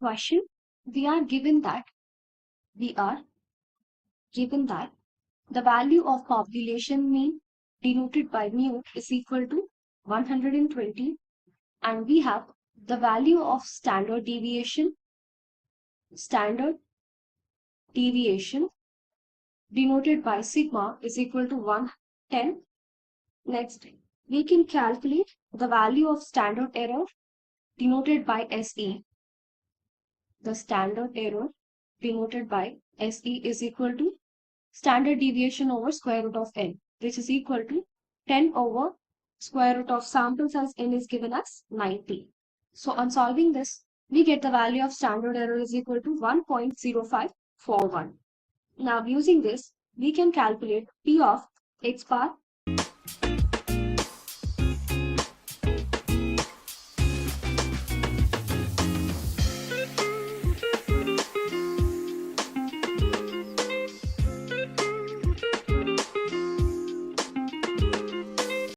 question, we are given that the value of population mean denoted by mu is equal to 120, and we have the value of standard deviation denoted by sigma is equal to 110. Next, we can calculate the value of standard error denoted by SE. The standard error denoted by SE is equal to standard deviation over square root of n, which is equal to 10 over square root of sample size n is given as 90. So on solving this, we get the value of standard error is equal to 1.0541. Now using this, we can calculate P of x bar